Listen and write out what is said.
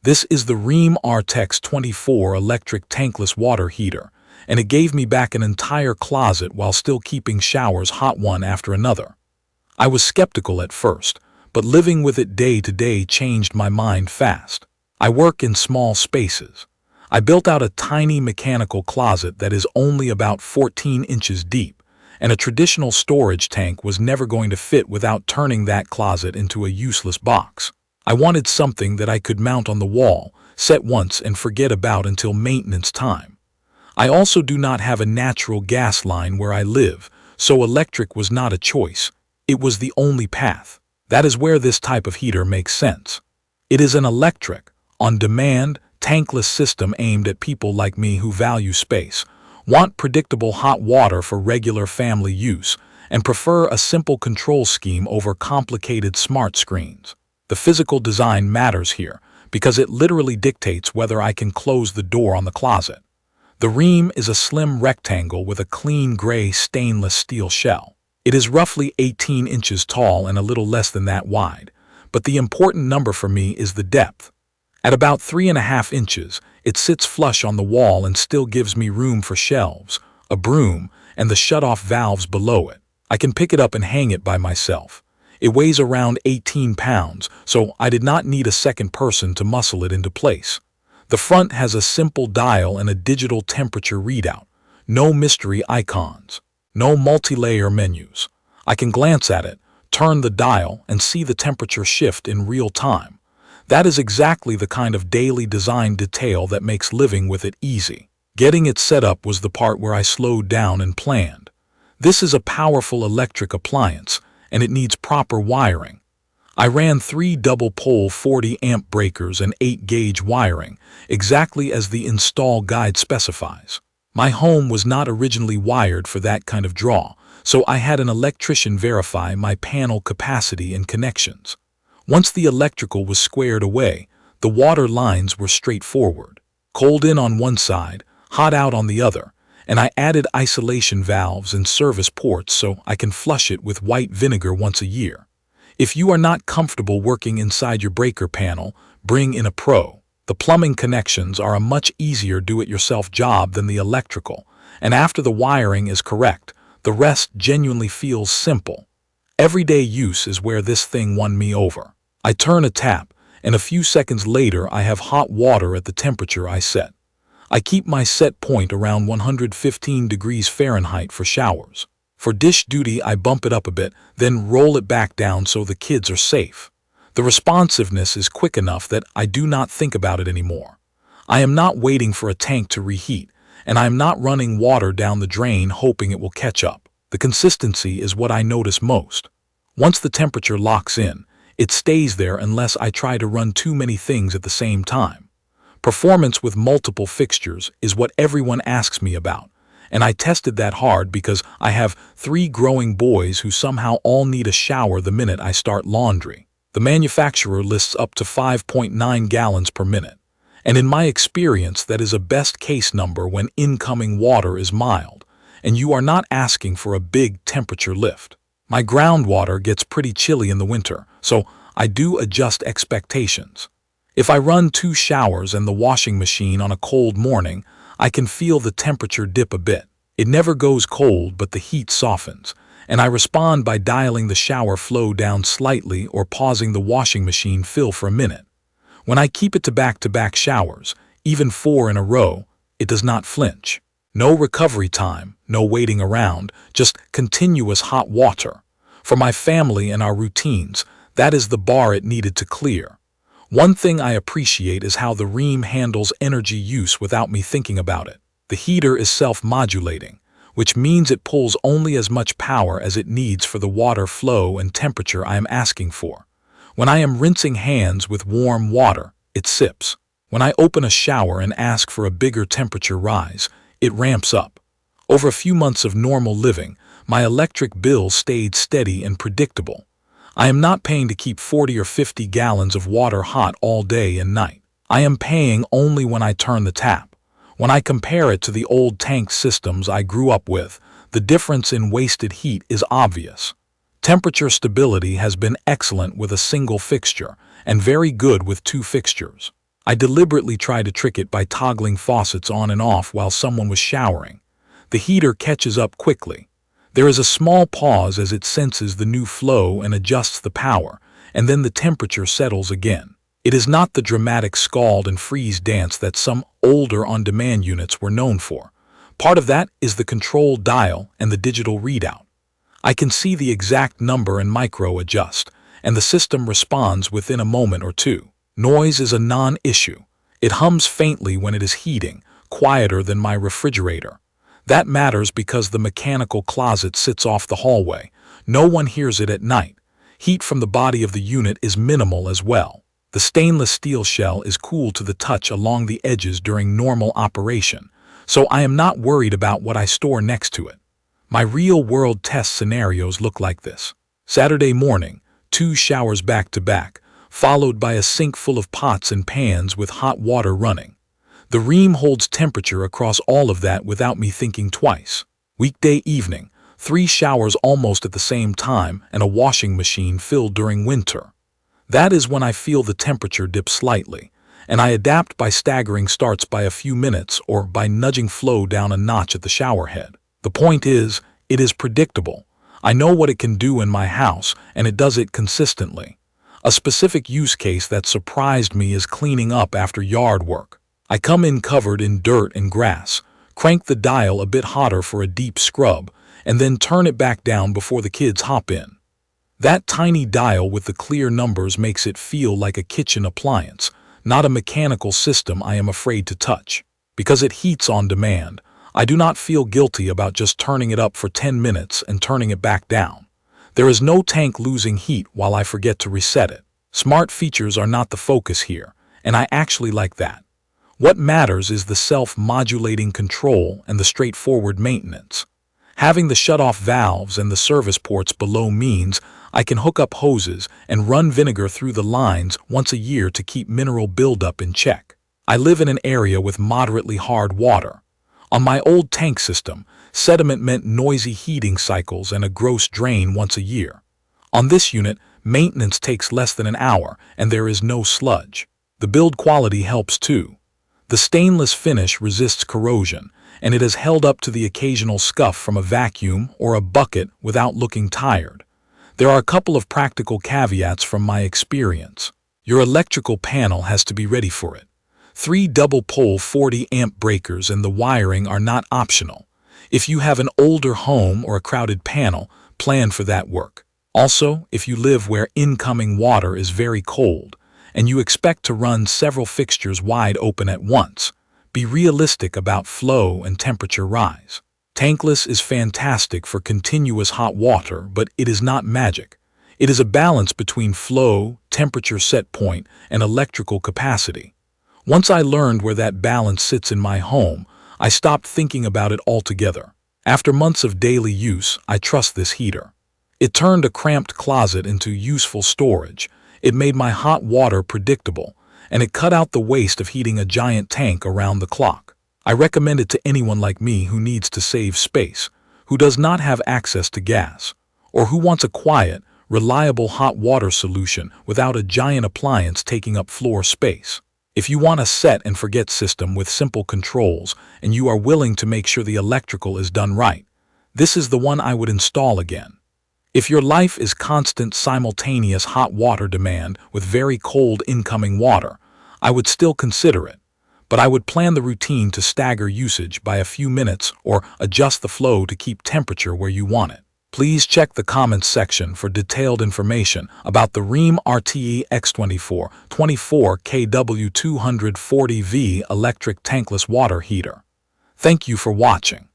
This is the Rheem RTEX-24 electric tankless water heater, and it gave me back an entire closet while still keeping showers hot one after another. I was skeptical at first, but living with it day to day changed my mind fast. I work in small spaces. I built out a tiny mechanical closet that is only about 14 inches deep, and a traditional storage tank was never going to fit without turning that closet into a useless box. I wanted something that I could mount on the wall, set once and forget about until maintenance time. I also do not have a natural gas line where I live, so electric was not a choice. It was the only path. That is where this type of heater makes sense. It is an electric, on-demand, tankless system aimed at people like me who value space, want predictable hot water for regular family use, and prefer a simple control scheme over complicated smart screens. The physical design matters here because it literally dictates whether I can close the door on the closet. The Rheem is a slim rectangle with a clean gray stainless steel shell. It is roughly 18 inches tall and a little less than that wide, but the important number for me is the depth. At about 3.5 inches, it sits flush on the wall and still gives me room for shelves, a broom, and the shut-off valves below it. I can pick it up and hang it by myself. It weighs around 18 pounds, so I did not need a second person to muscle it into place. The front has a simple dial and a digital temperature readout. No mystery icons. No multi-layer menus. I can glance at it, turn the dial, and see the temperature shift in real time. That is exactly the kind of daily design detail that makes living with it easy. Getting it set up was the part where I slowed down and planned. This is a powerful electric appliance, and it needs proper wiring. I ran 3 double-pole 40-amp breakers and 8-gauge wiring, exactly as the install guide specifies. My home was not originally wired for that kind of draw, so I had an electrician verify my panel capacity and connections. Once the electrical was squared away, the water lines were straightforward. Cold in on one side, hot out on the other, and I added isolation valves and service ports so I can flush it with white vinegar once a year. If you are not comfortable working inside your breaker panel, bring in a pro. The plumbing connections are a much easier do-it-yourself job than the electrical, and after the wiring is correct, the rest genuinely feels simple. Everyday use is where this thing won me over. I turn a tap, and a few seconds later I have hot water at the temperature I set. I keep my set point around 115 degrees Fahrenheit for showers. For dish duty, I bump it up a bit, then roll it back down so the kids are safe. The responsiveness is quick enough that I do not think about it anymore. I am not waiting for a tank to reheat, and I am not running water down the drain hoping it will catch up. The consistency is what I notice most. Once the temperature locks in, it stays there unless I try to run too many things at the same time. Performance with multiple fixtures is what everyone asks me about, and I tested that hard because I have 3 growing boys who somehow all need a shower the minute I start laundry. The manufacturer lists up to 5.9 gallons per minute, and in my experience that is a best case number when incoming water is mild, and you are not asking for a big temperature lift. My groundwater gets pretty chilly in the winter, so I do adjust expectations. If I run 2 showers and the washing machine on a cold morning, I can feel the temperature dip a bit. It never goes cold, but the heat softens, and I respond by dialing the shower flow down slightly or pausing the washing machine fill for a minute. When I keep it to back-to-back showers, even 4 in a row, it does not flinch. No recovery time, no waiting around, just continuous hot water. For my family and our routines, that is the bar it needed to clear. One thing I appreciate is how the Rheem handles energy use without me thinking about it. The heater is self-modulating, which means it pulls only as much power as it needs for the water flow and temperature I am asking for. When I am rinsing hands with warm water, it sips. When I open a shower and ask for a bigger temperature rise, it ramps up. Over a few months of normal living, my electric bill stayed steady and predictable. I am not paying to keep 40 or 50 gallons of water hot all day and night. I am paying only when I turn the tap. When I compare it to the old tank systems I grew up with, the difference in wasted heat is obvious. Temperature stability has been excellent with a single fixture and very good with 2 fixtures. I deliberately tried to trick it by toggling faucets on and off while someone was showering. The heater catches up quickly. There is a small pause as it senses the new flow and adjusts the power, and then the temperature settles again. It is not the dramatic scald and freeze dance that some older on-demand units were known for. Part of that is the control dial and the digital readout. I can see the exact number and micro adjust, and the system responds within a moment or two. Noise is a non-issue. It hums faintly when it is heating, quieter than my refrigerator. That matters because the mechanical closet sits off the hallway. No one hears it at night. Heat from the body of the unit is minimal as well. The stainless steel shell is cool to the touch along the edges during normal operation, so I am not worried about what I store next to it. My real-world test scenarios look like this. Saturday morning, 2 showers back-to-back, followed by a sink full of pots and pans with hot water running. The Rheem holds temperature across all of that without me thinking twice. Weekday evening, 3 showers almost at the same time and a washing machine filled during winter. That is when I feel the temperature dip slightly, and I adapt by staggering starts by a few minutes or by nudging flow down a notch at the shower head. The point is, it is predictable. I know what it can do in my house, and it does it consistently. A specific use case that surprised me is cleaning up after yard work. I come in covered in dirt and grass, crank the dial a bit hotter for a deep scrub, and then turn it back down before the kids hop in. That tiny dial with the clear numbers makes it feel like a kitchen appliance, not a mechanical system I am afraid to touch. Because it heats on demand, I do not feel guilty about just turning it up for 10 minutes and turning it back down. There is no tank losing heat while I forget to reset it. Smart features are not the focus here, and I actually like that. What matters is the self-modulating control and the straightforward maintenance. Having the shut-off valves and the service ports below means I can hook up hoses and run vinegar through the lines once a year to keep mineral buildup in check. I live in an area with moderately hard water. On my old tank system, sediment meant noisy heating cycles and a gross drain once a year. On this unit, maintenance takes less than an hour and there is no sludge. The build quality helps too. The stainless finish resists corrosion, and it has held up to the occasional scuff from a vacuum or a bucket without looking tired. There are a couple of practical caveats from my experience. Your electrical panel has to be ready for it. 3 double-pole 40-amp breakers and the wiring are not optional. If you have an older home or a crowded panel, plan for that work. Also, if you live where incoming water is very cold, and you expect to run several fixtures wide open at once, be realistic about flow and temperature rise. Tankless is fantastic for continuous hot water, but it is not magic. It is a balance between flow, temperature set point, and electrical capacity. Once I learned where that balance sits in my home, I stopped thinking about it altogether. After months of daily use, I trust this heater. It turned a cramped closet into useful storage. It made my hot water predictable, and it cut out the waste of heating a giant tank around the clock. I recommend it to anyone like me who needs to save space, who does not have access to gas, or who wants a quiet, reliable hot water solution without a giant appliance taking up floor space. If you want a set-and-forget system with simple controls and you are willing to make sure the electrical is done right, this is the one I would install again. If your life is constant simultaneous hot water demand with very cold incoming water, I would still consider it, but I would plan the routine to stagger usage by a few minutes or adjust the flow to keep temperature where you want it. Please check the comments section for detailed information about the Rheem RTEX-24 24kW 240V electric tankless water heater. Thank you for watching.